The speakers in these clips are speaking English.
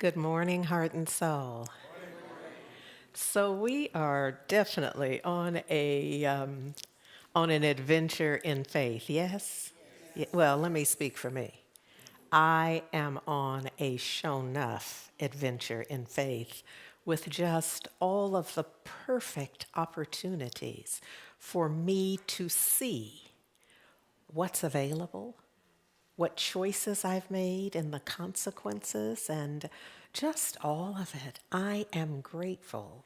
Good morning, heart and soul. So we are definitely on an adventure in faith. Yes. Well, let me speak for me. I am on a show enough adventure in faith with just all of the perfect opportunities for me to see what's available, what choices I've made and the consequences and just all of it. I am grateful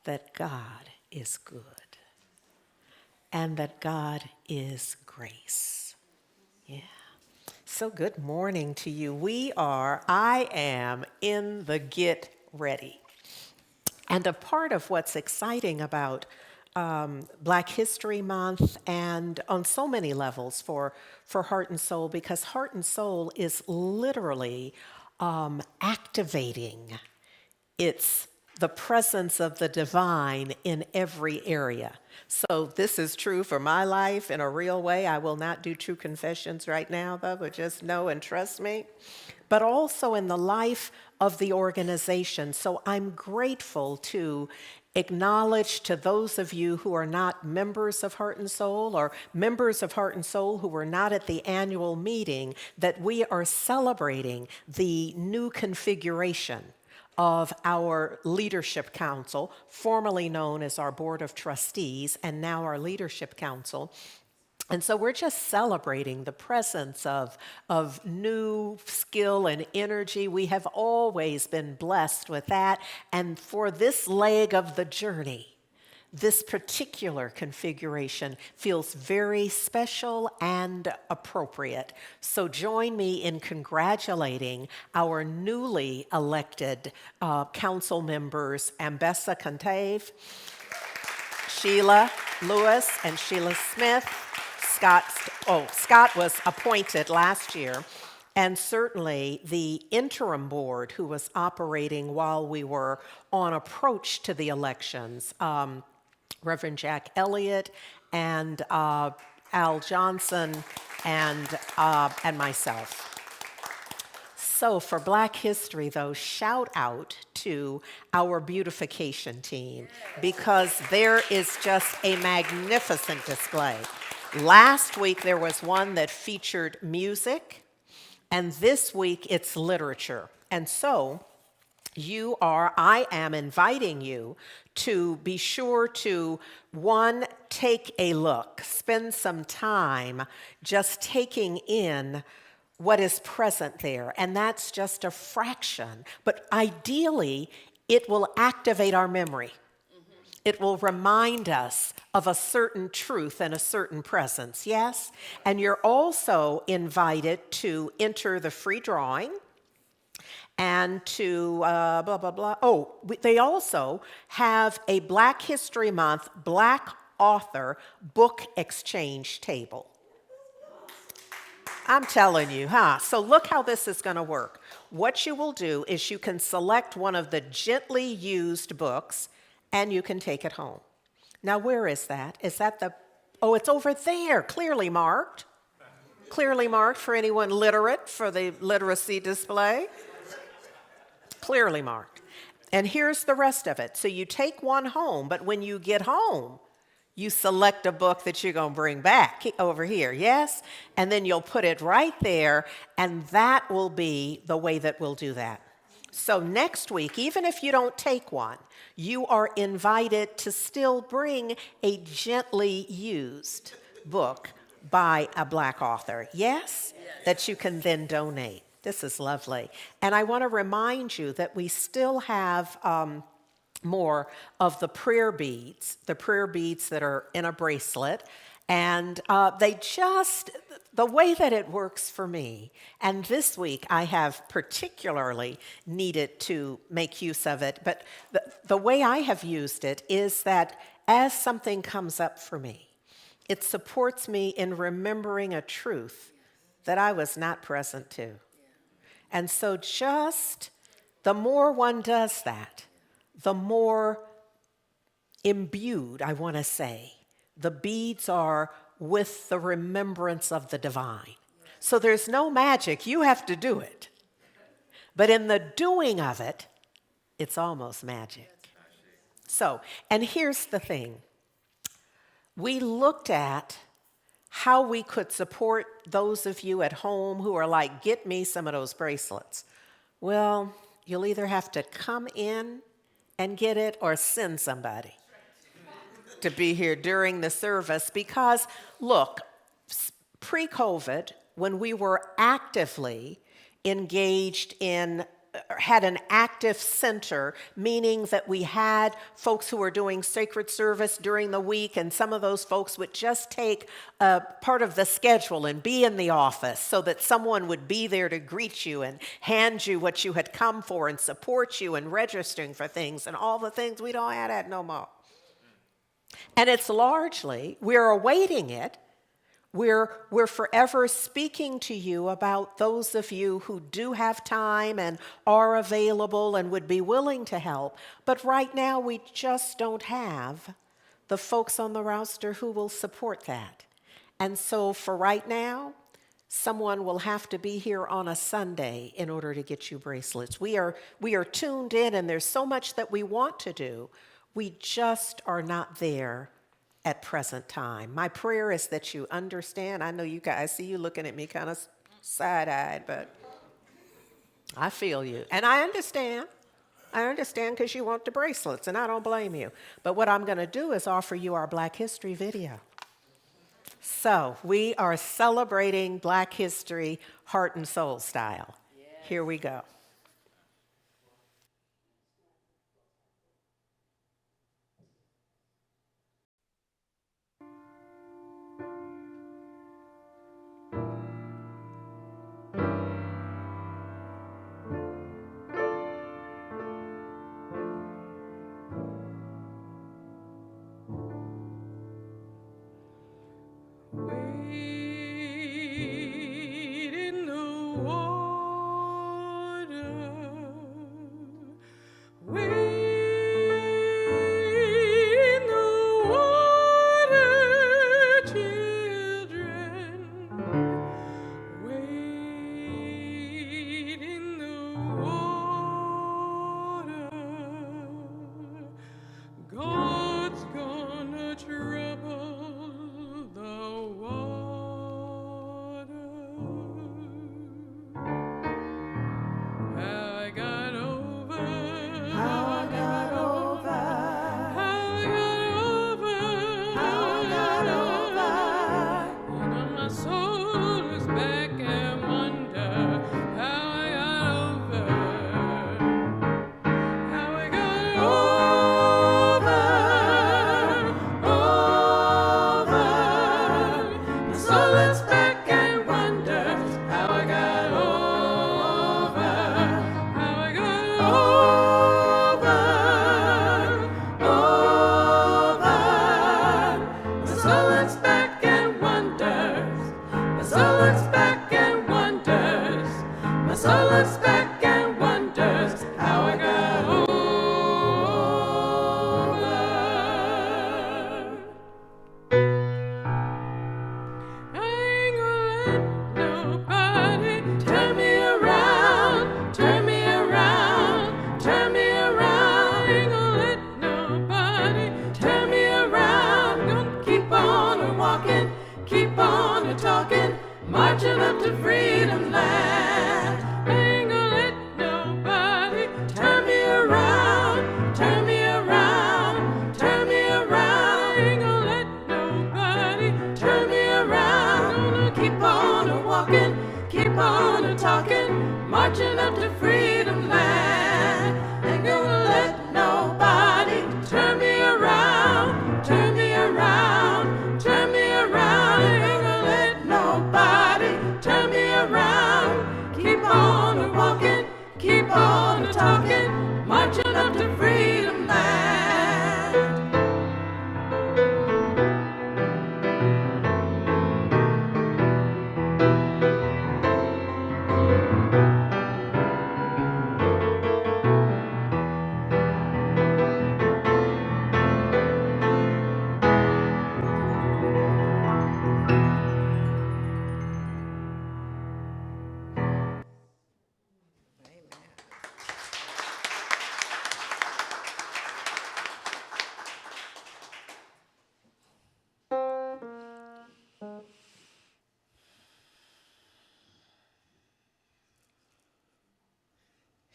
that God is good and that God is grace. Yeah. So good morning to you. I am in the get ready. And a part of what's exciting about Black History Month and on so many levels for Heart and Soul, because Heart and Soul is literally activating it's the presence of the divine in every area. So this is true for my life in a real way. I will not do true confessions right now, though, but just know and trust me. But also in the life of the organization. So I'm grateful to acknowledge to those of you who are not members of Heart and Soul or members of Heart and Soul who were not at the annual meeting that we are celebrating the new configuration of our leadership council, formerly known as our board of trustees, and now our leadership council. And so we're just celebrating the presence of new skill and energy. We have always been blessed with that. And for this leg of the journey, this particular configuration feels very special and appropriate. So join me in congratulating our newly elected council members, Ambessa Cantave, Sheila Lewis, and Sheila Smith. Scott was appointed last year. And certainly the interim board who was operating while we were on approach to the elections, Reverend Jack Elliott and Al Johnson and myself. So for Black History, though, shout out to our beautification team because there is just a magnificent display. Last week there was one that featured music, and this week it's literature. And so I am inviting you to be sure to, one, take a look, spend some time just taking in what is present there. And that's just a fraction. But ideally, it will activate our memory. It will remind us of a certain truth and a certain presence, yes? And you're also invited to enter the free drawing and to blah, blah, blah. Oh, they also have a Black History Month Black author book exchange table. I'm telling you, huh? So look how this is going to work. What you will do is you can select one of the gently used books and you can take it home. Now, where is that? Is that it's over there, clearly marked. Clearly marked for anyone literate for the literacy display. Clearly marked. And here's the rest of it. So you take one home, but when you get home, you select a book that you're going to bring back over here, yes? And then you'll put it right there, and that will be the way that we'll do that. So next week, even if you don't take one, you are invited to still bring a gently used book by a Black author, yes? That you can then donate. This is lovely. And I want to remind you that we still have more of the prayer beads that are in a bracelet. And the way that it works for me, and this week I have particularly needed to make use of it, but the way I have used it is that as something comes up for me, it supports me in remembering a truth that I was not present to. And so just the more one does that, the more imbued, I want to say, the beads are with the remembrance of the divine. So there's no magic. You have to do it. But in the doing of it, it's almost magic. So, and here's the thing. We looked at how we could support those of you at home who are like, get me some of those bracelets. Well, you'll either have to come in and get it or send somebody to be here during the service because, look, pre-COVID, when we were actively engaged in had an active center, meaning that we had folks who were doing sacred service during the week, and some of those folks would just take a part of the schedule and be in the office so that someone would be there to greet you and hand you what you had come for and support you and registering for things and all the things. We don't have that no more. And it's largely, we're awaiting it. We're forever speaking to you about those of you who do have time and are available and would be willing to help. But right now, we just don't have the folks on the roster who will support that. And so for right now, someone will have to be here on a Sunday in order to get you bracelets. We are tuned in, and there's so much that we want to do. We just are not there at present time. My prayer is that you understand. I know you guys, I see you looking at me kind of side-eyed, but I feel you. And I understand. I understand because you want the bracelets, and I don't blame you. But what I'm going to do is offer you our Black History video. So we are celebrating Black History heart and soul style. Here we go.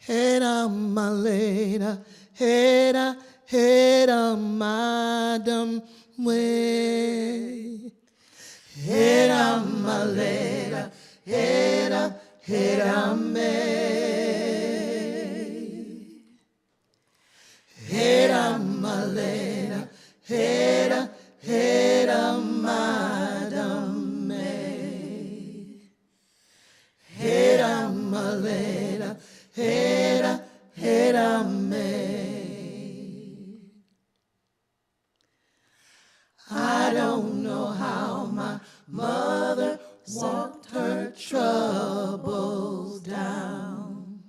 Hera malera, hera, hera madam way. Hera malera, hera, hera me. Hera malera, hera, hera madam me. Hera malera, hera, hera me. I don't know how my mother walked her troubles down.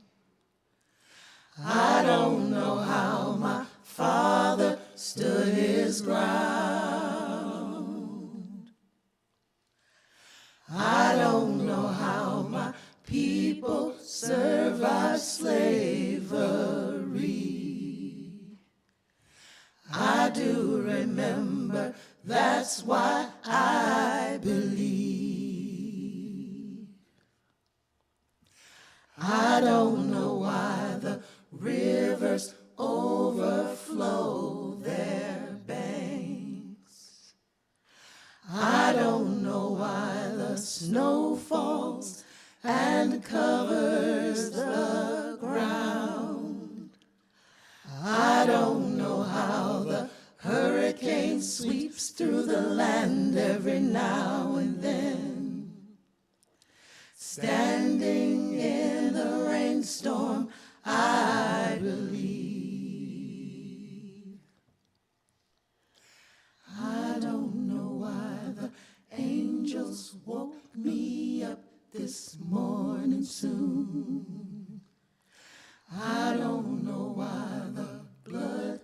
I don't know how my father stood his ground. I don't know how my people survived slavery. I do remember, that's why I believe. I don't know why the rivers overflow their banks. I don't know why the snow falls and covers the ground. I don't know how the hurricane sweeps through the land every now and then. Standing in the rainstorm, I believe. I don't know why the angels woke me up this morning soon. I don't know why the blood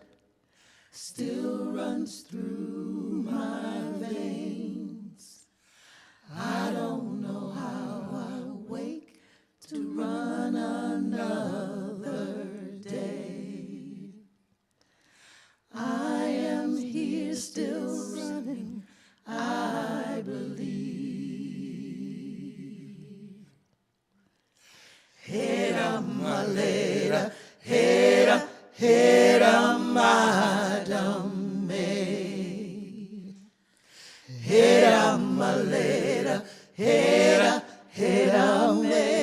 still runs through my veins. I don't know how I wake to run another day. I am here still running, I believe. Hera malera, hera, hera madam me. Hera malera, hera, hera me.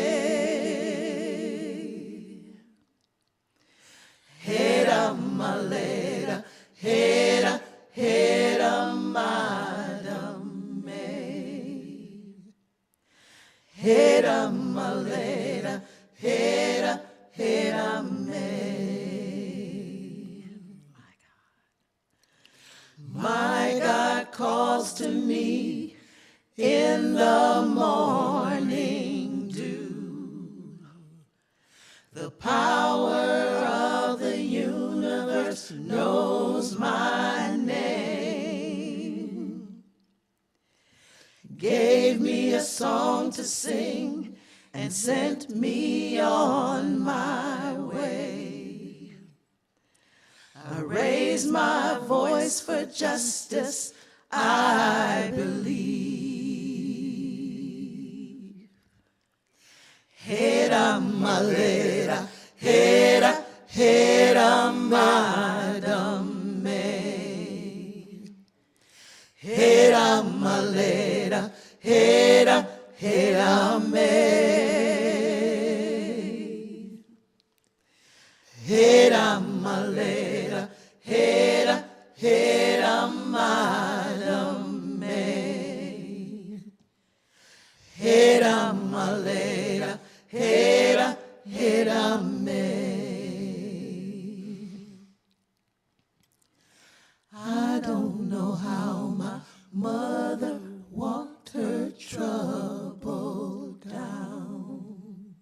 Hera malera, hera, hera madam me. Hera malera, hera, hera me. My God calls to me in the morning dew. The power of the universe knows my name. Gave me a song to sing and sent me on my way. I raise my voice for justice, I believe. Hera malera, hera, hera madam me. Hera malera, hera, hera me. Hera malera, hera, hera madam me. Hera malera, hera, hera me. I don't know how my mother walked her trouble down.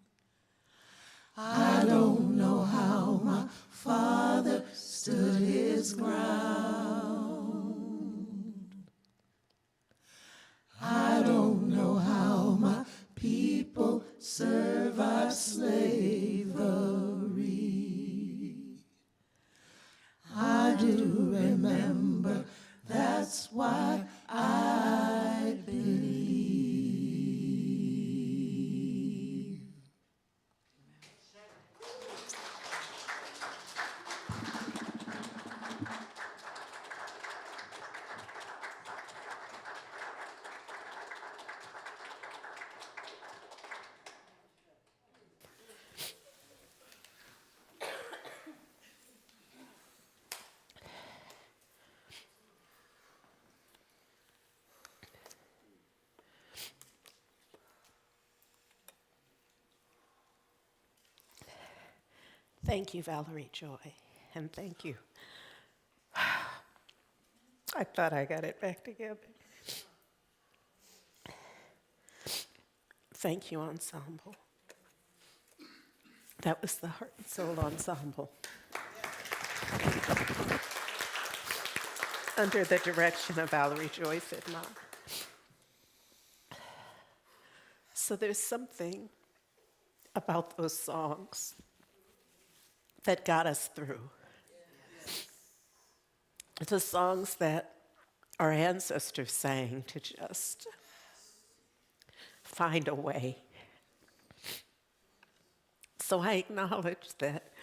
I don't know how my father stood his ground. I don't know how my people survived slavery. I do remember, that's why I believe. Thank you, Valerie Joy, and thank you. I thought I got it back together. Thank you, ensemble. That was the Heart and Soul Ensemble. Under the direction of Valerie Joy Fidmont. So there's something about those songs that got us through. The songs that our ancestors sang to just find a way. So I acknowledge that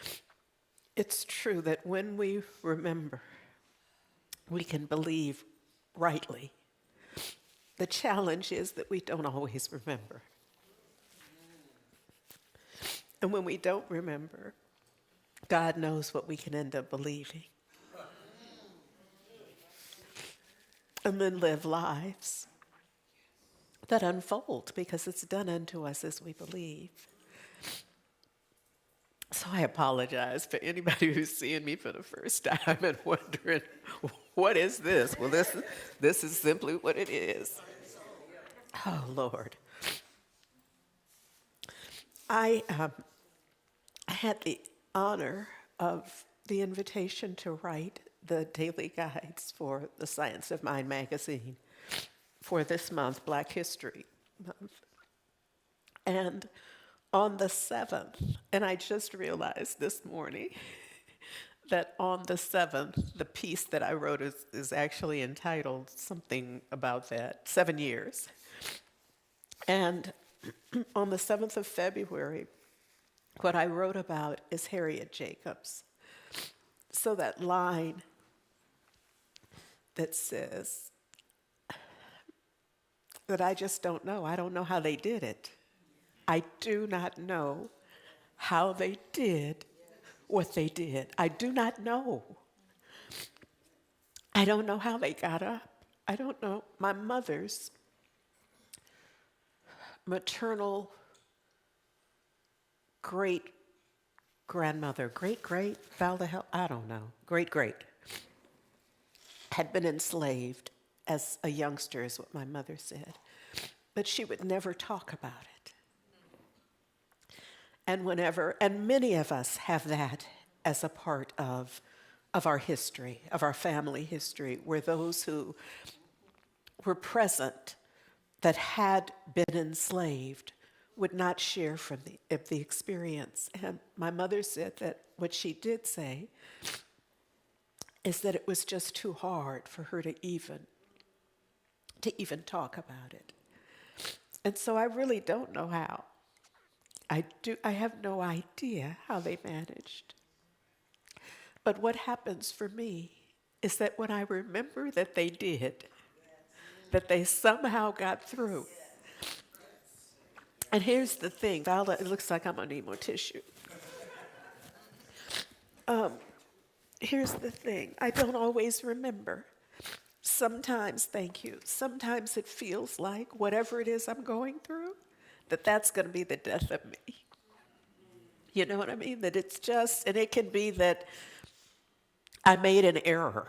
it's true that when we remember, we can believe rightly. The challenge is that we don't always remember. And when we don't remember, God knows what we can end up believing. And then live lives that unfold because it's done unto us as we believe. So I apologize for anybody who's seeing me for the first time and wondering, what is this? Well, this is simply what it is. Oh, Lord. I had the honor of the invitation to write the daily guides for the Science of Mind magazine for this month, Black History Month. And on the 7th, and I just realized this morning that on the 7th, the piece that I wrote is actually entitled something about that, 7 years. And on the 7th of February, what I wrote about is Harriet Jacobs. So that line that says that I just don't know. I don't know how they did it. I do not know how they did what they did. I do not know. I don't know how they got up. I don't know. My mother's maternal great-grandmother, great-great, Val the hell, I don't know, great-great, had been enslaved as a youngster, is what my mother said. But she would never talk about it. And many of us have that as a part of our history, of our family history, where those who were present that had been enslaved would not share from the experience. And my mother said that what she did say is that it was just too hard for her to even talk about it. And so I really don't know how. I have no idea how they managed. But what happens for me is that when I remember that they did, that they somehow got through. And here's the thing, Vala, it looks like I'm gonna need more tissue. Here's the thing, I don't always remember. Sometimes, thank you, sometimes it feels like whatever it is I'm going through, that's gonna be the death of me. You know what I mean? That it's just, and it can be that I made an error.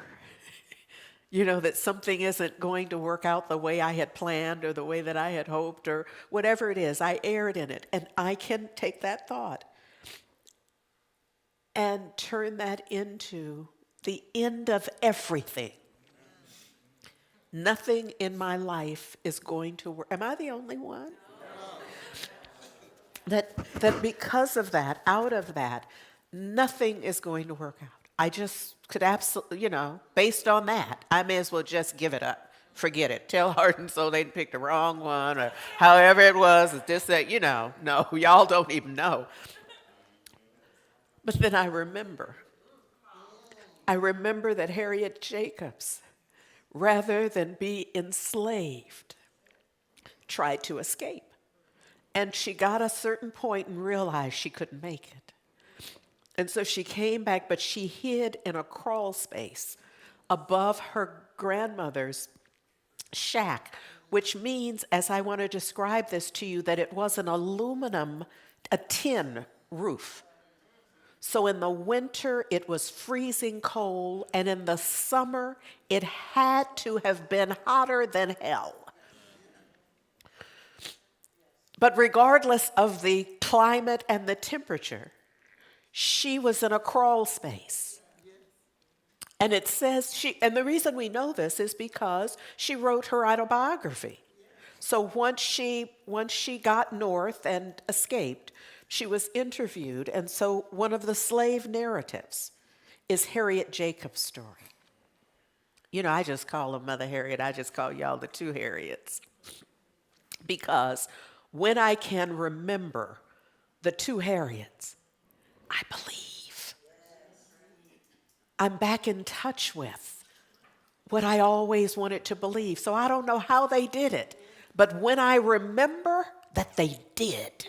You know, that something isn't going to work out the way I had planned or the way that I had hoped or whatever it is. I erred in it. And I can take that thought and turn that into the end of everything. Nothing in my life is going to work. Am I the only one? That because of that, out of that, nothing is going to work out. I just could absolutely, based on that, I may as well just give it up. Forget it. Tell Heart and Soul they picked the wrong one or however it was. It's just that, no, y'all don't even know. But then I remember that Harriet Jacobs, rather than be enslaved, tried to escape. And she got a certain point and realized she couldn't make it. And so she came back, but she hid in a crawl space above her grandmother's shack, which means, as I want to describe this to you, that it was an a tin roof. So in the winter, it was freezing cold, and in the summer, it had to have been hotter than hell. But regardless of the climate and the temperature, she was in a crawl space. And it says and the reason we know this is because she wrote her autobiography. So once she got north and escaped, she was interviewed. And so one of the slave narratives is Harriet Jacobs' story. You know, I just call her Mother Harriet. I just call y'all the two Harriets. Because when I can remember the two Harriets, I believe. I'm back in touch with what I always wanted to believe. So I don't know how they did it, but when I remember that they did,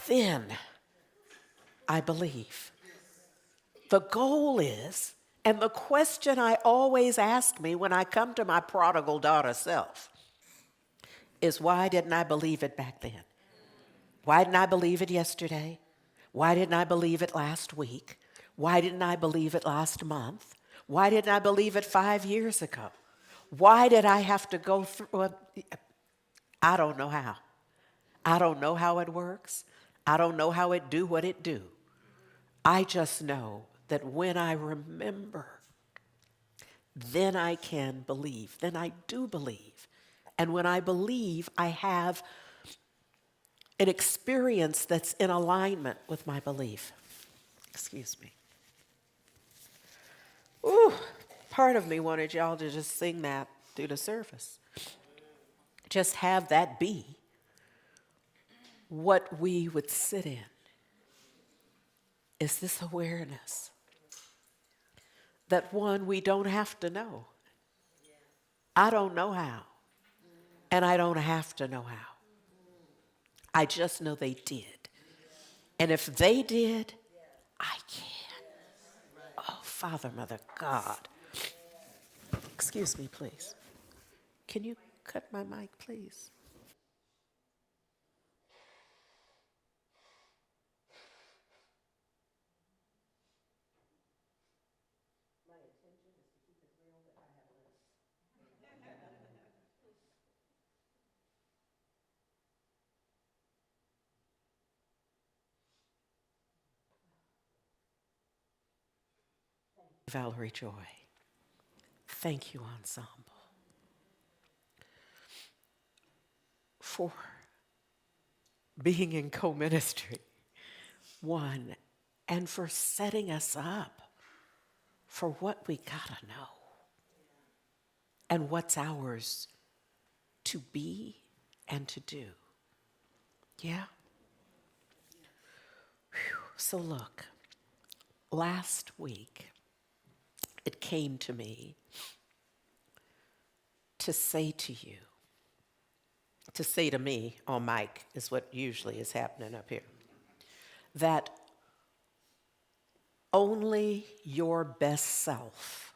then I believe. The goal is, and the question I always ask me when I come to my prodigal daughter self is, why didn't I believe it back then? Why didn't I believe it yesterday? Why didn't I believe it last week? Why didn't I believe it last month? Why didn't I believe it 5 years ago? Why did I have to go through? I don't know how. I don't know how it works. I don't know how it do what it do. I just know that when I remember, then I can believe. Then I do believe. And when I believe, I have an experience that's in alignment with my belief. Excuse me. Ooh, part of me wanted y'all to just sing that through the service. Just have that be what we would sit in. Is this awareness that, one, we don't have to know. I don't know how, and I don't have to know how. I just know they did. And if they did, I can. Oh, Father, Mother, God. Excuse me, please. Can you cut my mic, please? Valerie Joy. Thank you, Ensemble, for being in co-ministry, one, and for setting us up for what we gotta know and what's ours to be and to do. Yeah? Whew. So look, last week, it came to me to say to you, to say to me on mic is what usually is happening up here, that only your best self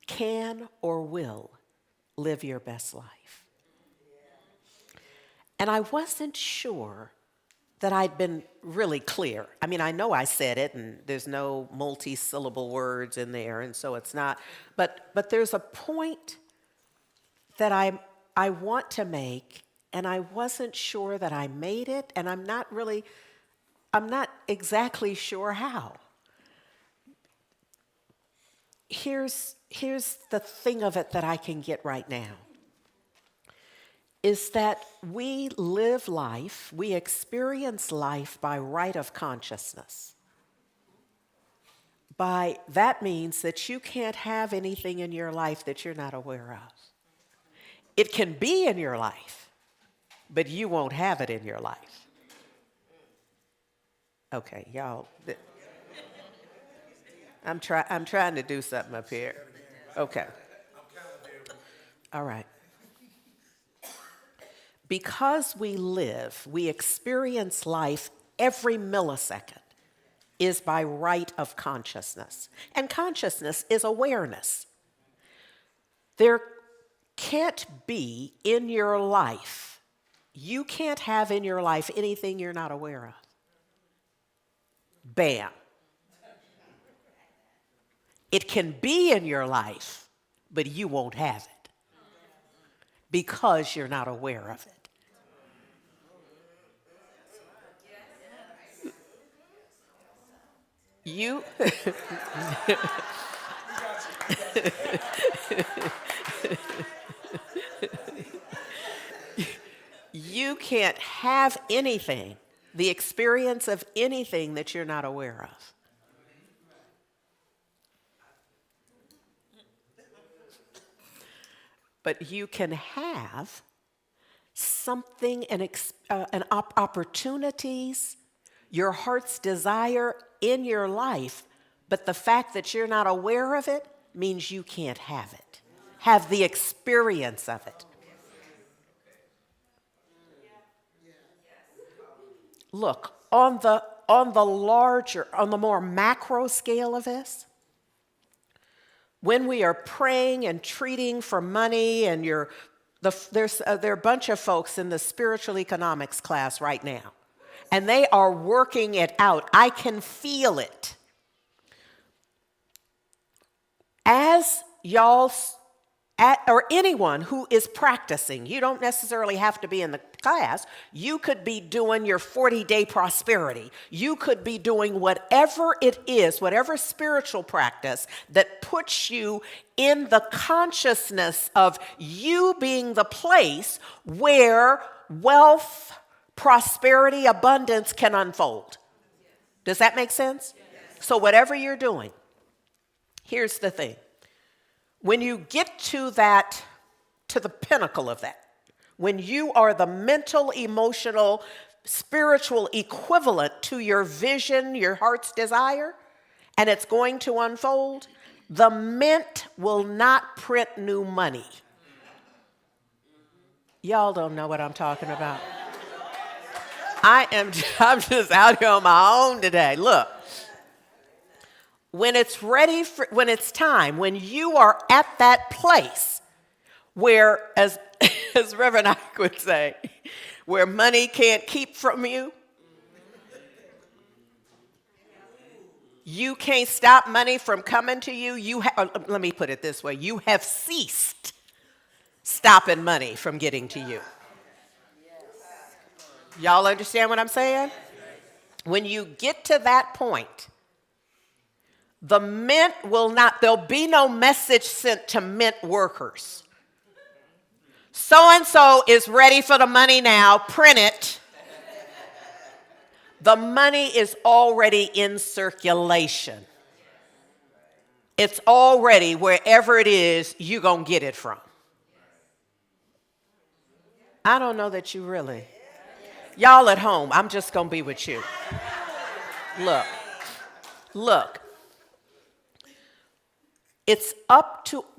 can or will live your best life. And I wasn't sure that I'd been really clear. I mean, I know I said it, and there's no multi-syllable words in there, and so it's not, but there's a point that I want to make, and I wasn't sure that I made it, and I'm not exactly sure how. Here's the thing of it that I can get right now, is that we live life, we experience life by right of consciousness. That means that you can't have anything in your life that you're not aware of. It can be in your life, but you won't have it in your life. Okay, y'all. I'm trying to do something up here. Okay. All right. Because we experience life every millisecond is by right of consciousness. And consciousness is awareness. There can't be in your life You can't have in your life anything you're not aware of. Bam. It can be in your life, but you won't have it because you're not aware of it. You you can't have anything, the experience of anything that you're not aware of. But you can have something, opportunities, your heart's desire in your life, but the fact that you're not aware of it means you can't have it. Have the experience of it. Look, on the more macro scale of this, when we are praying and treating for money, and there are a bunch of folks in the spiritual economics class right now, and they are working it out. I can feel it. As y'all, or anyone who is practicing, you don't necessarily have to be in the class. You could be doing your 40-day prosperity. You could be doing whatever it is, whatever spiritual practice that puts you in the consciousness of you being the place where wealth, prosperity, abundance can unfold. Does that make sense? So whatever you're doing, here's the thing. When you get to the pinnacle of that, when you are the mental, emotional, spiritual equivalent to your vision, your heart's desire, and it's going to unfold, the mint will not print new money. Y'all don't know what I'm talking about. I'm just out here on my own today. Look. When it's time, when you are at that place where, as Reverend Ike would say, where money can't keep from you, you can't stop money from coming to you. Let me put it this way: you have ceased stopping money from getting to you. Y'all understand what I'm saying? When you get to that point, the mint there'll be no message sent to mint workers. So-and-so is ready for the money now, print it. The money is already in circulation. It's already wherever it is you're going to get it from. I don't know that you really. Y'all at home, I'm just going to be with you. Look.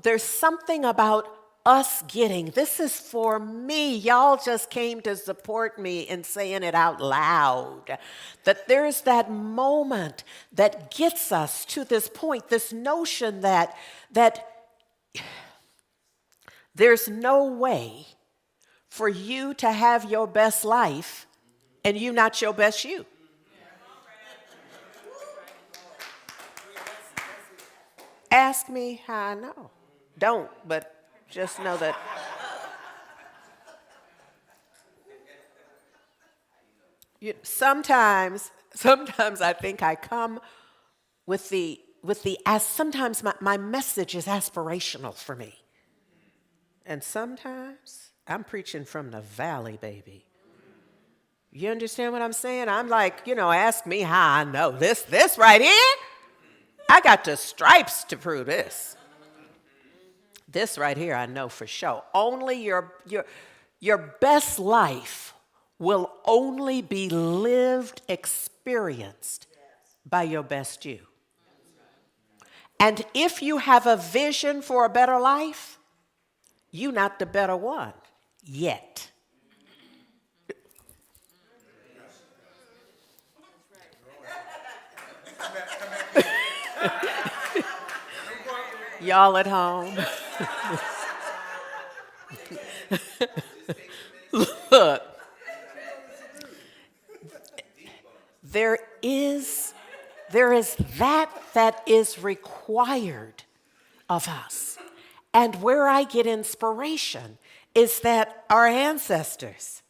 There's something about us getting, this is for me. Y'all just came to support me in saying it out loud. That there's that moment that gets us to this point, this notion that there's no way for you to have your best life and you not your best you. Ask me how I know. Don't, but just know that. Sometimes I think I come sometimes my message is aspirational for me. And sometimes I'm preaching from the valley, baby. You understand what I'm saying? I'm like, ask me how I know. This right here, I got the stripes to prove this. This right here, I know for sure. Only your best life will only be lived, experienced by your best you. And if you have a vision for a better life, you're not the better one yet. Y'all at home. Look, There is that is required of us. And where I get inspiration is that our ancestors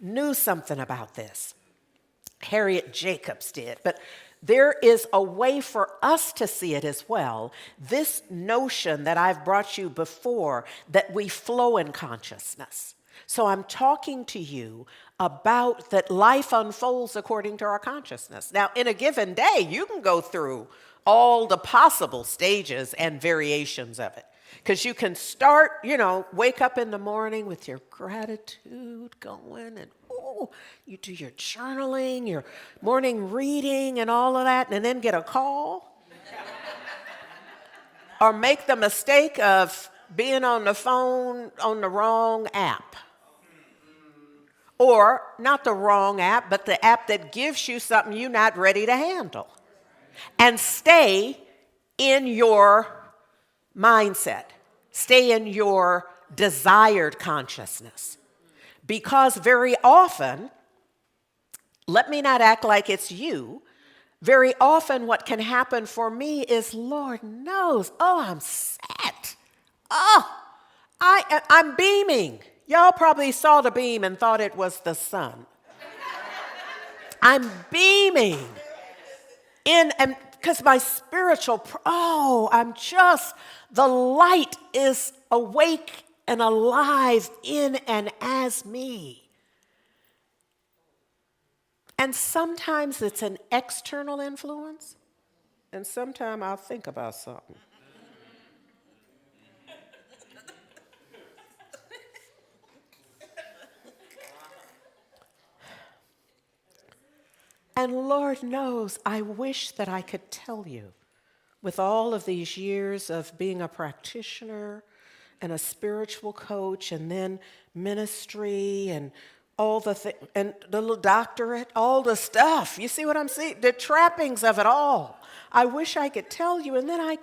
knew something about this. Harriet Jacobs did, but there is a way for us to see it as well. This notion that I've brought you before, that we flow in consciousness. So I'm talking to you about that life unfolds according to our consciousness. Now, in a given day, you can go through all the possible stages and variations of it. Because you can start, wake up in the morning with your gratitude going, and you do your journaling, your morning reading and all of that, and then get a call. Or make the mistake of being on the phone on the wrong app. Or not the wrong app, but the app that gives you something you're not ready to handle. And stay in your mindset. Stay in your desired consciousness. Because very often, let me not act like it's you, very often what can happen for me is, Lord knows, I'm set. I'm beaming. Y'all probably saw the beam and thought it was the sun. I'm beaming. Because my spiritual, the light is awake and alive in and as me. And sometimes it's an external influence, and sometimes I'll think about something. And Lord knows, I wish that I could tell you, with all of these years of being a practitioner and a spiritual coach and then ministry and all the and the little doctorate, all the stuff. You see what I'm saying? The trappings of it all. I wish I could tell you, and then I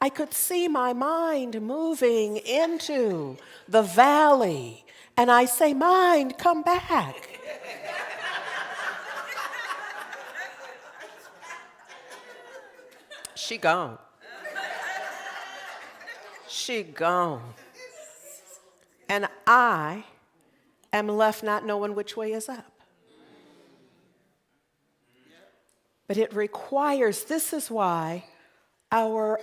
could see my mind moving into the valley, and I say, mind, come back. She gone. She gone. And I am left not knowing which way is up. But it requires, this is why our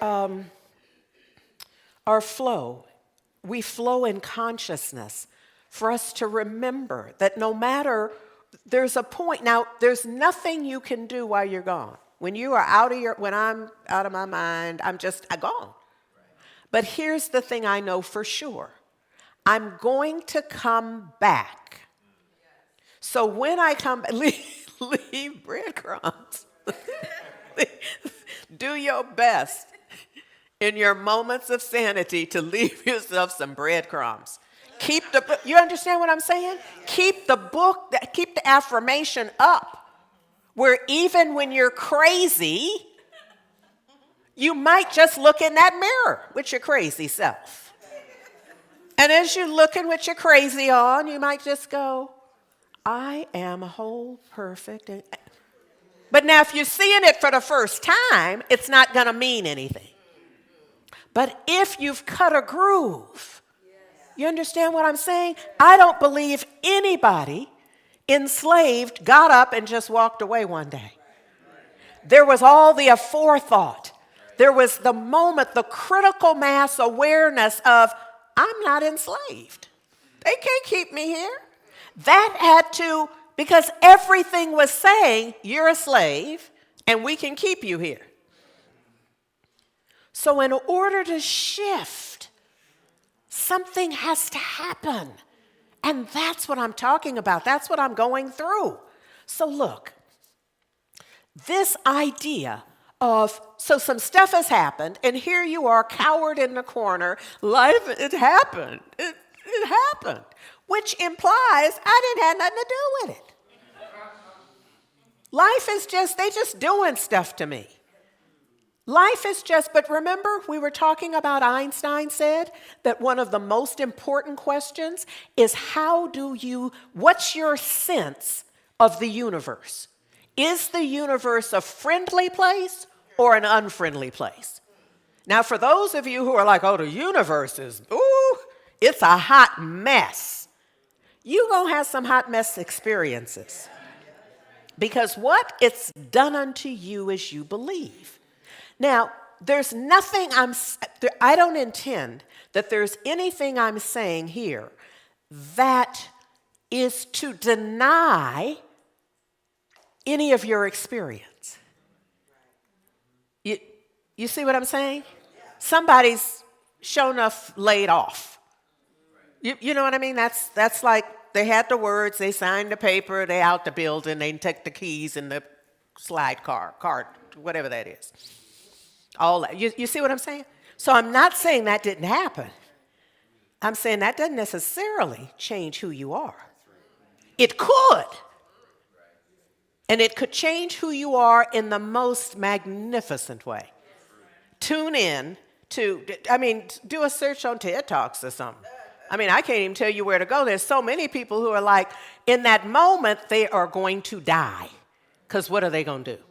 flow, we flow in consciousness, for us to remember that no matter, there's a point, now there's nothing you can do while you're gone. When you are when I'm out of my mind, I'm gone. But here's the thing I know for sure. I'm going to come back. So when I come back, leave breadcrumbs. Do your best in your moments of sanity to leave yourself some breadcrumbs. You understand what I'm saying? Keep the affirmation up. Where even when you're crazy, you might just look in that mirror with your crazy self. And as you're looking with your crazy on, you might just go, I am whole, perfect. But now if you're seeing it for the first time, it's not going to mean anything. But if you've cut a groove, you understand what I'm saying? I don't believe anybody enslaved got up and just walked away one day. There was all the aforethought. There was the moment, the critical mass awareness of, I'm not enslaved. They can't keep me here. That had to, because everything was saying, you're a slave and we can keep you here. So in order to shift, something has to happen. And that's what I'm talking about. That's what I'm going through. So look, this idea of, so some stuff has happened, and here you are cowered in the corner. Life, it happened. It happened. Which implies I didn't have nothing to do with it. Life is they just doing stuff to me. Life is but remember, we were talking about Einstein said that one of the most important questions is what's your sense of the universe? Is the universe a friendly place or an unfriendly place? Now, for those of you who are like, oh, the universe is, ooh, it's a hot mess. You're going to have some hot mess experiences. Because what? It's done unto you as you believe. Now, there's nothing I don't intend that there's anything I'm saying here that is to deny any of your experience. You see what I'm saying? Somebody's sure enough laid off. You know what I mean? That's like they had the words, they signed the paper, they out the building, they took the keys in the slide cart, whatever that is. All that. You see what I'm saying? So I'm not saying that didn't happen. I'm saying that doesn't necessarily change who you are. It could. And it could change who you are in the most magnificent way. Tune in to, do a search on TED Talks or something. I can't even tell you where to go. There's so many people who are like, in that moment, they are going to die. Because what are they going to do?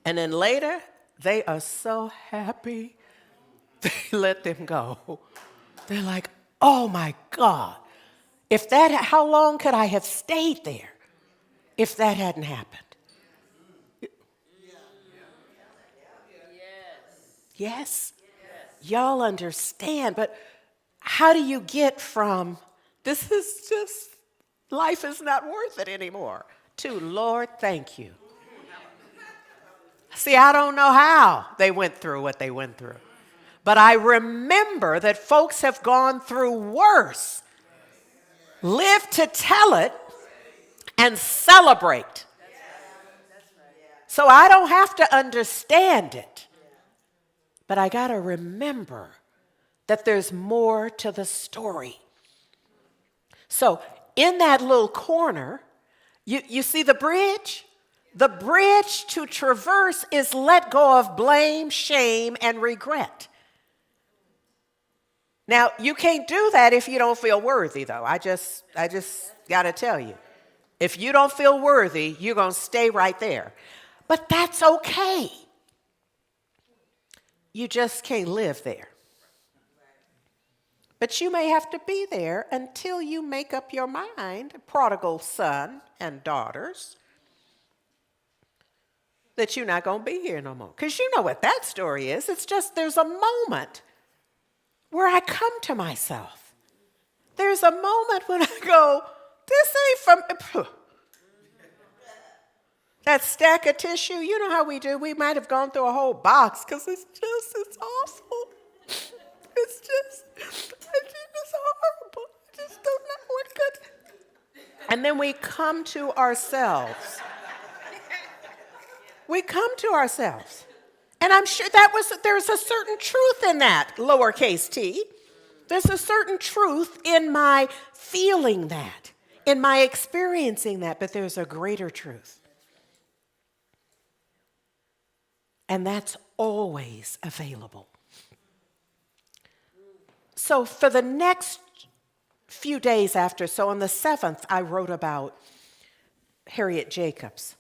And then later, they are so happy, they let them go. They're like, oh my God, how long could I have stayed there if that hadn't happened? Yes. Y'all understand, but how do you get from this is just, life is not worth it anymore, to Lord, thank you. See, I don't know how they went through what they went through. But I remember that folks have gone through worse, live to tell it, and celebrate. So I don't have to understand it. But I got to remember that there's more to the story. So in that little corner, you see the bridge? The bridge to traverse is let go of blame, shame, and regret. Now, you can't do that if you don't feel worthy, though. I just got to tell you. If you don't feel worthy, you're going to stay right there. But that's okay. You just can't live there. But you may have to be there until you make up your mind, prodigal son and daughters, that you're not going to be here no more. Because you know what that story is. It's just there's a moment where I come to myself. There's a moment when I go, this ain't from... That stack of tissue, you know how we do. We might have gone through a whole box because it's awful. It's horrible. I just don't know what good. And then we come to ourselves. We come to ourselves. And I'm sure there's a certain truth in that, lowercase t. There's a certain truth in my feeling that, in my experiencing that, but there's a greater truth. And that's always available. So for the next few days after, so on the 7th, I wrote about Harriet Jacobs.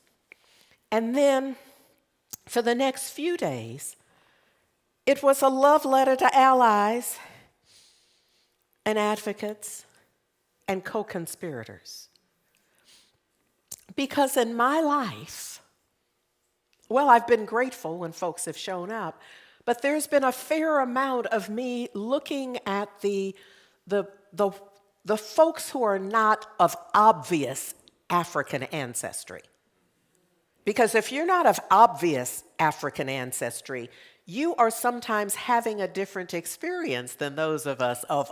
And then for the next few days, it was a love letter to allies and advocates and co-conspirators. Because in my life, well, I've been grateful when folks have shown up, but there's been a fair amount of me looking at the folks who are not of obvious African ancestry. Because if you're not of obvious African ancestry, you are sometimes having a different experience than those of us of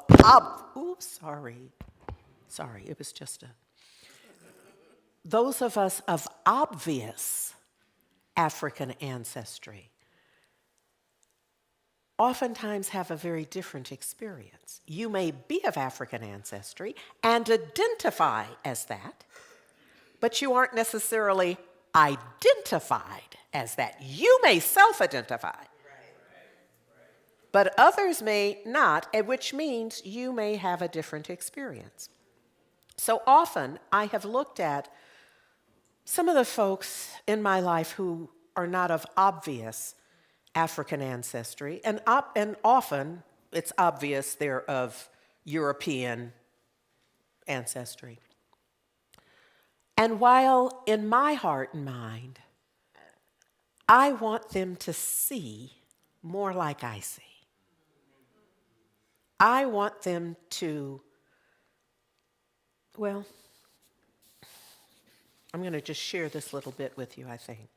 Sorry, it was just those of us of obvious African ancestry oftentimes have a very different experience. You may be of African ancestry and identify as that, but you aren't necessarily identified as that. You may self-identify, but others may not, which means you may have a different experience. So often I have looked at Some of the folks in my life who are not of obvious African ancestry, and often it's obvious they're of European ancestry. And while in my heart and mind, I want them to see more like I see. I want them to, well, I'm going to just share this little bit with you, I think.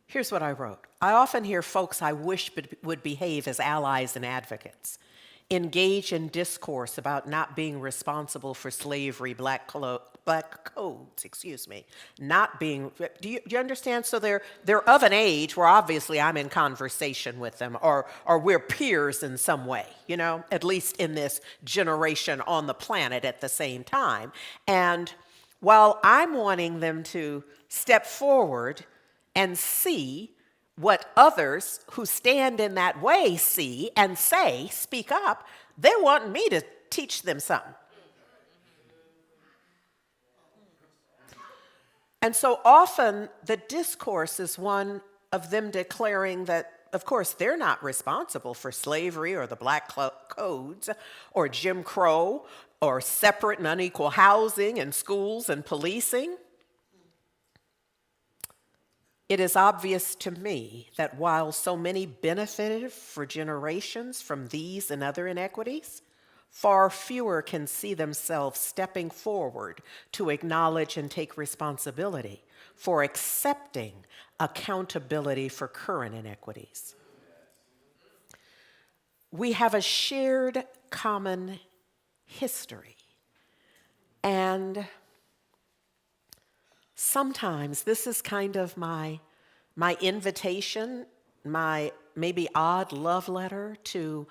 Here's what I wrote. I often hear folks I wish would behave as allies and advocates, engage in discourse about not being responsible for slavery, black codes, not being, do you understand? So they're of an age where obviously I'm in conversation with them, or we're peers in some way, at least in this generation on the planet at the same time. And while I'm wanting them to step forward and see what others who stand in that way see and say, speak up, they want me to teach them something. And so often the discourse is one of them declaring that, of course, they're not responsible for slavery or the black codes or Jim Crow or separate and unequal housing and schools and policing. It is obvious to me that while so many benefited for generations from these and other inequities, far fewer can see themselves stepping forward to acknowledge and take responsibility for accepting accountability for current inequities. We have a shared common history, and sometimes this is kind of my invitation, my maybe odd love letter to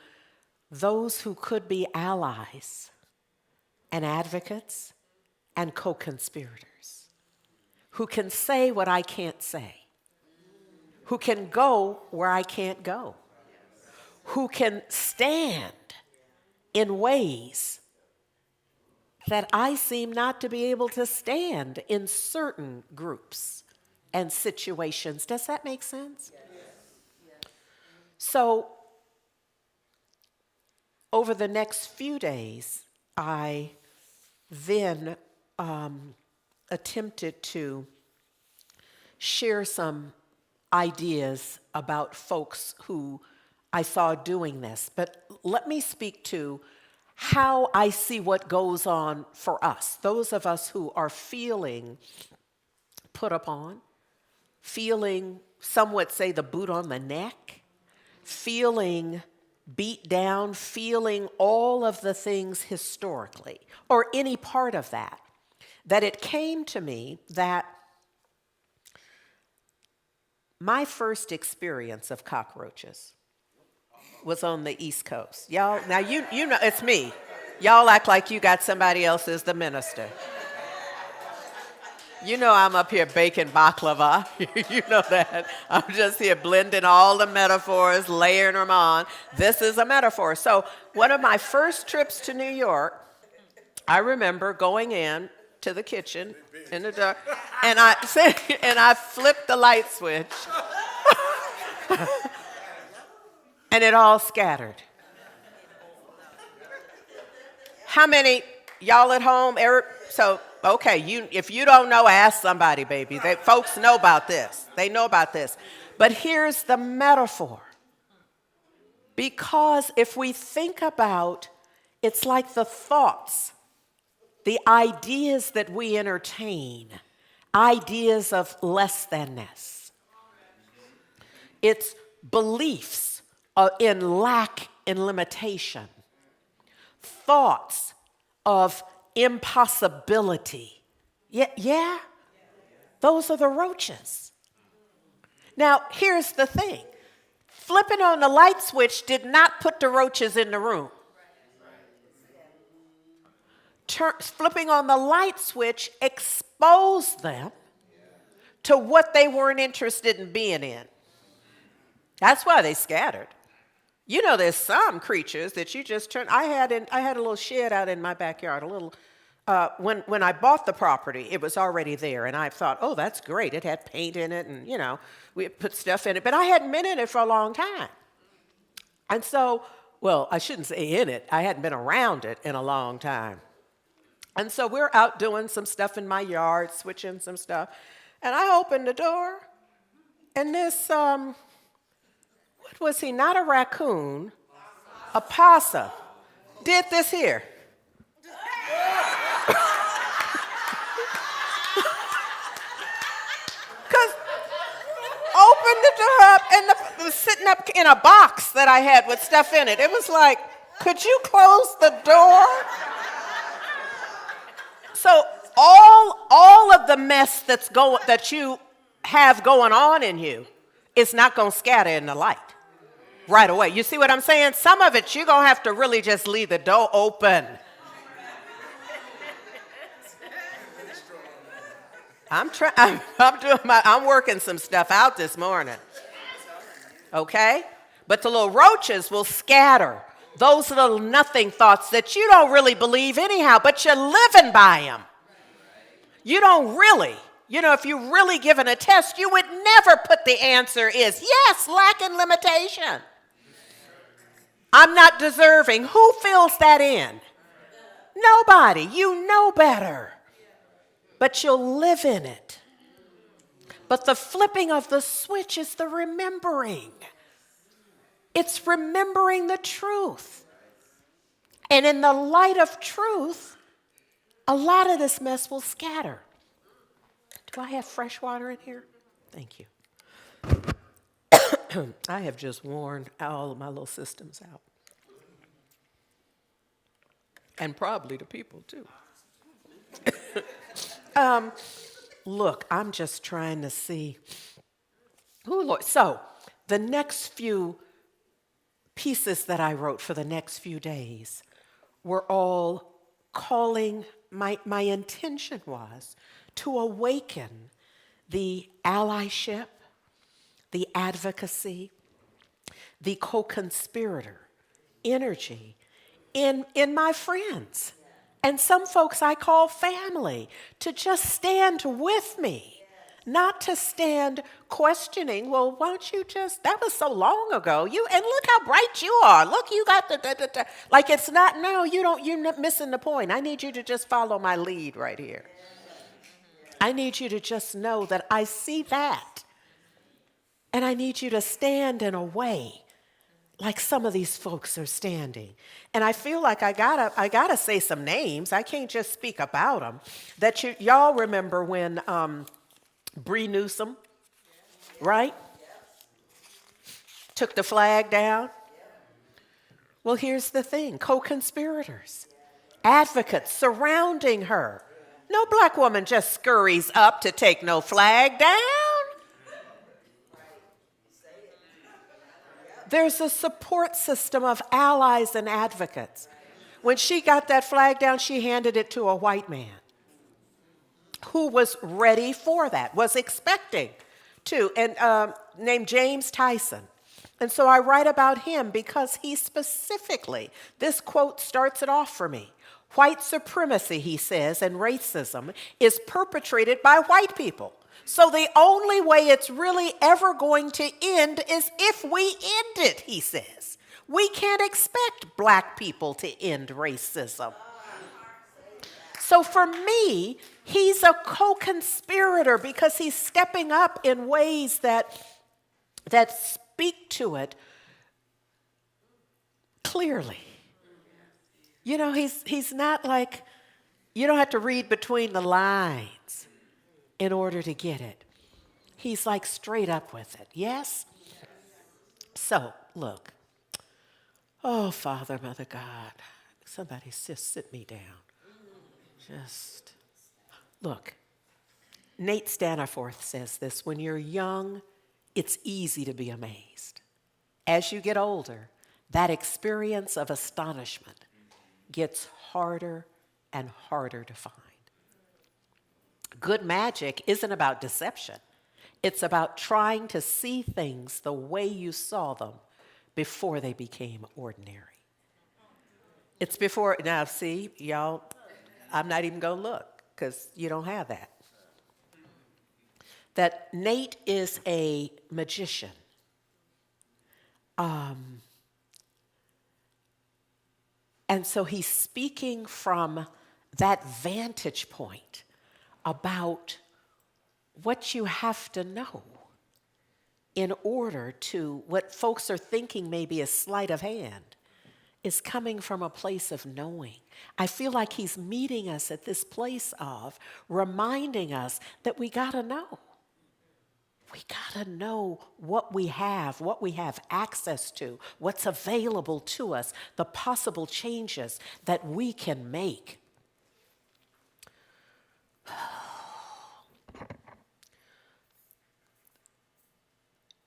those who could be allies and advocates and co-conspirators, who can say what I can't say, who can go where I can't go, who can stand in ways that I seem not to be able to stand in certain groups and situations. Does that make sense? Yes. So, over the next few days, I then attempted to share some ideas about folks who I saw doing this. But let me speak to how I see what goes on for us, those of us who are feeling put upon, feeling, some would say, the boot on the neck, feeling beat down, feeling all of the things historically, or any part of that, that it came to me that my first experience of cockroaches was on the East Coast. Y'all, now you know, it's me. Y'all act like you got somebody else as the minister. You know I'm up here baking baklava. You know that. I'm just here blending all the metaphors, layering them on. This is a metaphor. So one of my first trips to New York, I remember going in to the kitchen in the dark, and I flipped the light switch, and it all scattered. How many y'all at home? So, okay, if you don't know, ask somebody, baby. Folks know about this. They know about this. But here's the metaphor. Because if we think about, it's like the thoughts, the ideas that we entertain, ideas of less thanness. It's beliefs in lack and limitation. Thoughts of impossibility. Yeah? Those are the roaches. Now, here's the thing. Flipping on the light switch did not put the roaches in the room. Flipping on the light switch exposed them to what they weren't interested in being in. That's why they scattered. You know, there's some creatures that you just turn. I had a little shed out in my backyard, a little When I bought the property, it was already there, and I thought, oh, that's great. It had paint in it, and, we put stuff in it. But I hadn't been in it for a long time. And so, well, I shouldn't say in it. I hadn't been around it in a long time. And so we're out doing some stuff in my yard, switching some stuff. And I opened the door, and this, what was he? Not a raccoon, a possum, did this here. Because opened the door up, and it was sitting up in a box that I had with stuff in it. It was like, could you close the door? So all of the mess that you have going on in you is not going to scatter in the light right away. You see what I'm saying? Some of it you're going to have to really just leave the door open. I'm working some stuff out this morning. Okay? But the little roaches will scatter those little nothing thoughts that you don't really believe anyhow, but you're living by them. You don't really. If you're really given a test, you would never put the answer is yes, lack and limitation. I'm not deserving. Who fills that in? Nobody. You know better. But you'll live in it. But the flipping of the switch is the remembering. It's remembering the truth. And in the light of truth, a lot of this mess will scatter. Do I have fresh water in here? Thank you. I have just worn all of my little systems out. And probably the people too. Look, I'm just trying to see. Ooh, Lord. So the next few pieces that I wrote for the next few days were all calling, my intention was to awaken the allyship, the advocacy, the co-conspirator energy in my friends. And some folks I call family, to just stand with me. Not to stand questioning, well, why don't you just, that was so long ago. And look how bright you are. Look, you got the. Like it's not, no, you're not missing the point. I need you to just follow my lead right here. I need you to just know that I see that. And I need you to stand in a way like some of these folks are standing. And I feel like I gotta say some names. I can't just speak about them. That y'all remember when Bree Newsom, right? Took the flag down. Well, here's the thing. Co-conspirators, advocates surrounding her. No black woman just scurries up to take no flag down. There's a support system of allies and advocates. When she got that flag down, she handed it to a white man who was ready for that, was expecting to, and named James Tyson. And so I write about him because he specifically, this quote starts it off for me. White supremacy, he says, and racism is perpetrated by white people. So the only way it's really ever going to end is if we end it, he says. We can't expect black people to end racism. So for me, he's a co-conspirator because he's stepping up in ways that speak to it clearly. You know, he's not like, you don't have to read between the lines in order to get it. He's like straight up with it. Yes? So, look. Oh, Father, Mother God, somebody just sit me down. Just, look. Nate Staniforth says this, when you're young, it's easy to be amazed. As you get older, that experience of astonishment gets harder and harder to find. Good magic isn't about deception. It's about trying to see things the way you saw them before they became ordinary. It's before, now see, y'all, I'm not even going to look because you don't have that. That Nate is a magician. And so he's speaking from that vantage point about what you have to know in order to, what folks are thinking maybe a sleight of hand, is coming from a place of knowing. I feel like he's meeting us at this place of reminding us that we got to know. We got to know what we have access to, what's available to us, the possible changes that we can make.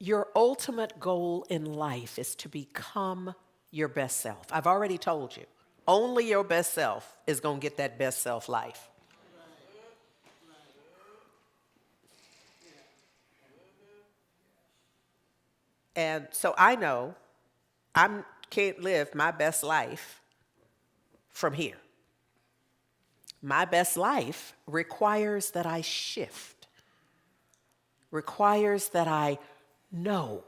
Your ultimate goal in life is to become your best self. I've already told you, only your best self is going to get that best self life. And so I know I can't live my best life from here. My best life requires that I shift, requires that I know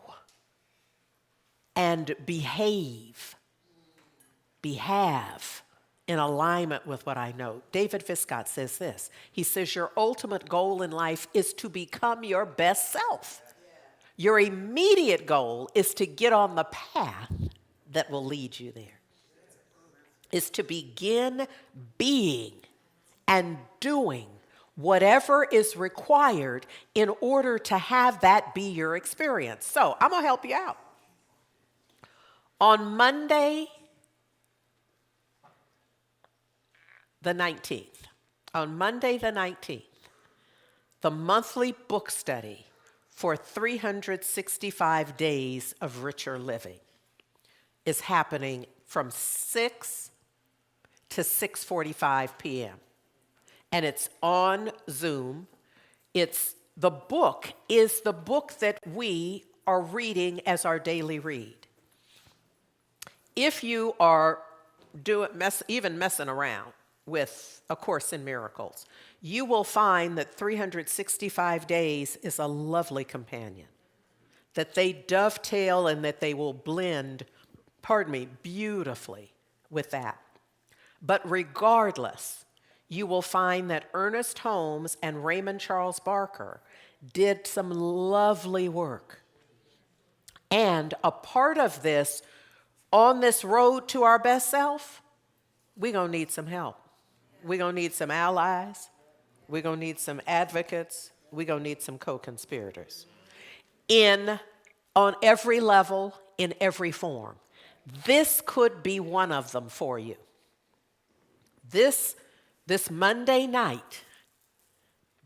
and behave in alignment with what I know. David Viscott says this. He says, your ultimate goal in life is to become your best self. Your immediate goal is to get on the path that will lead you there. Is to begin being and doing whatever is required in order to have that be your experience. So I'm going to help you out. On Monday, the 19th, the monthly book study for 365 days of richer living is happening from 6 to 6:45 p.m. And it's on Zoom. The book is the book that we are reading as our daily read. If you are even messing around with A Course in Miracles, you will find that 365 days is a lovely companion, that they dovetail and that they will blend, beautifully with that. But regardless, you will find that Ernest Holmes and Raymond Charles Barker did some lovely work. And a part of this, on this road to our best self, we're going to need some help. We're going to need some allies. We're going to need some advocates. We're going to need some co-conspirators. On every level, in every form. This could be one of them for you. This Monday night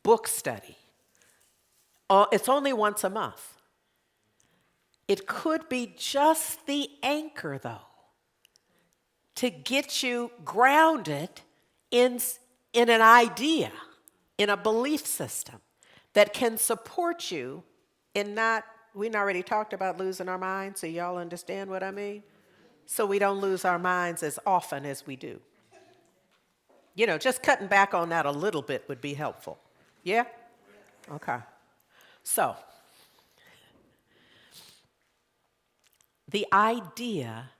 book study, it's only once a month. It could be just the anchor, though, to get you grounded in an idea, in a belief system that can support you in we already talked about losing our minds, so y'all understand what I mean? So we don't lose our minds as often as we do. Just cutting back on that a little bit would be helpful. Yeah? Okay. So, the idea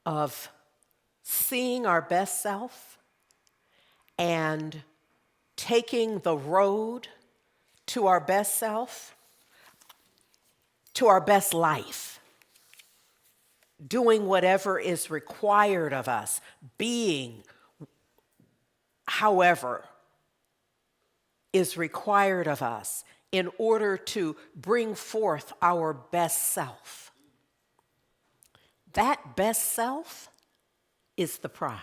of seeing our best self and taking the road to our best self, to our best life, doing whatever is required of us, being however is required of us in order to bring forth our best self. That best self is the prize.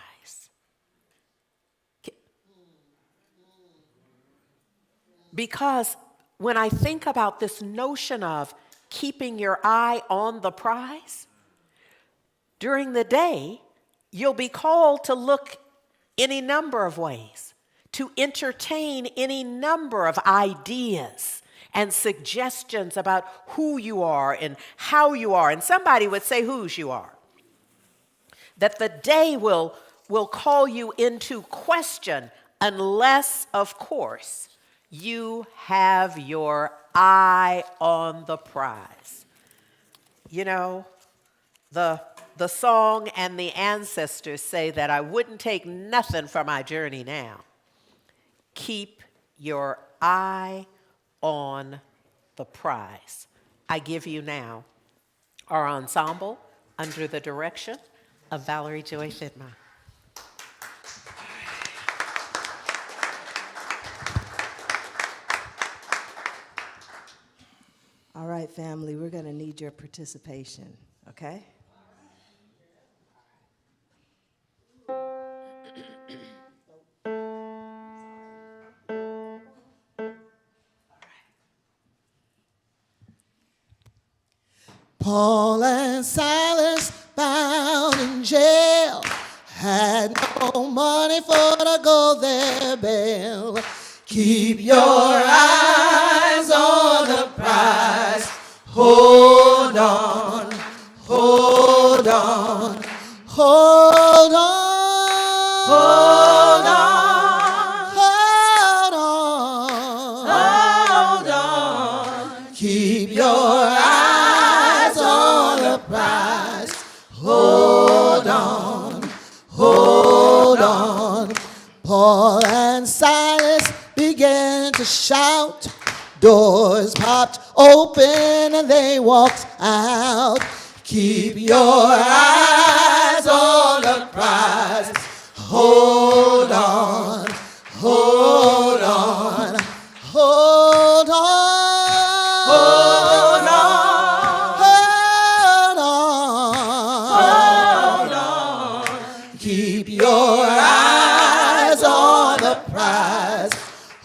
Because when I think about this notion of keeping your eye on the prize, during the day, you'll be called to look any number of ways, to entertain any number of ideas and suggestions about who you are and how you are. And somebody would say whose you are. That the day will will call you into question unless, of course, you have your eye on the prize. You know, the song and the ancestors say that I wouldn't take nothing for my journey now. Keep your eye on the prize. I give you now our ensemble under the direction of Valerie Joy Fidma. All right, family, we're going to need your participation, okay? Paul and Silas bound in jail, had no money for to go their bail. Keep your eyes on the prize. Hold on, hold on, hold on, hold on, hold on, hold on. Keep your eyes on the prize. Hold on, hold on. Paul and Silas began to shout. Doors popped open and they walked out. Keep your eyes on the prize. Hold on, hold on, hold on, hold on, hold on, hold on. Keep your eyes on the prize.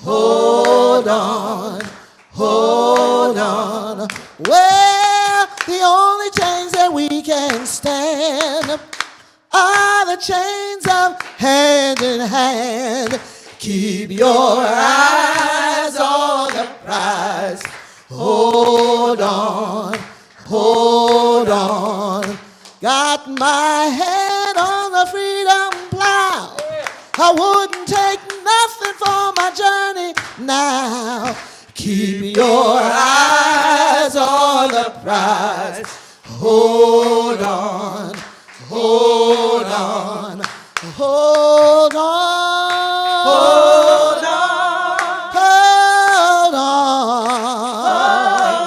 Hold on, hold on. Well, the only chains that we can stand are the chains of hand in hand. Keep your eyes on the prize. Hold on, hold on. Got my head on the freedom plow. I wouldn't take nothing for my journey now. Keep your eyes on the prize. Hold on, hold on, hold on, hold on, hold on,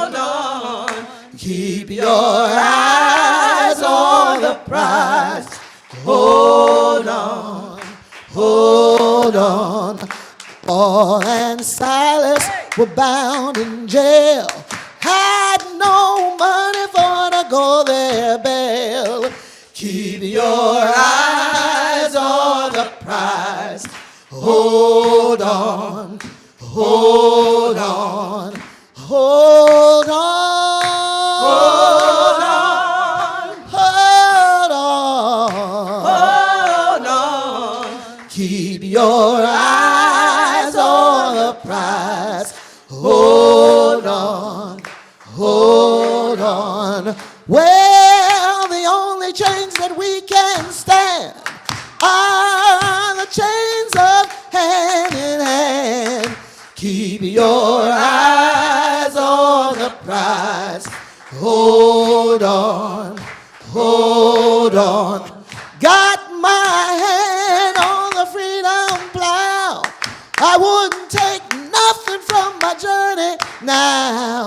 hold on. Keep your eyes on the prize. Hold on, hold on. Paul and Silas were bound in jail, had no money for to go their bail. Keep your eyes on the prize. Hold on, hold on, hold on, hold on, hold on, hold on. Keep your eyes on the prize. Hold on, hold on. Well, the only chains that we can stand are the chains of hand in hand. Keep your eyes on the prize. Hold on, hold on. Got my hand on the freedom plow. I wouldn't take nothing from my journey now.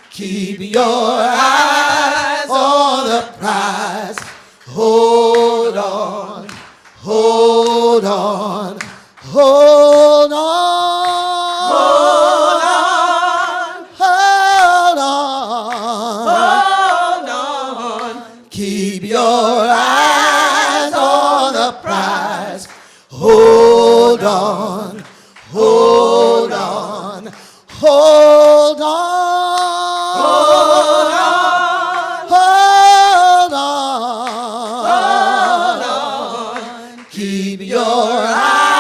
Keep your eyes on the prize. Hold on, hold on, hold on, hold on, hold on, hold on. Keep your eyes on the prize. Hold on, hold on, hold on, hold on, hold on, hold on. Keep your eyes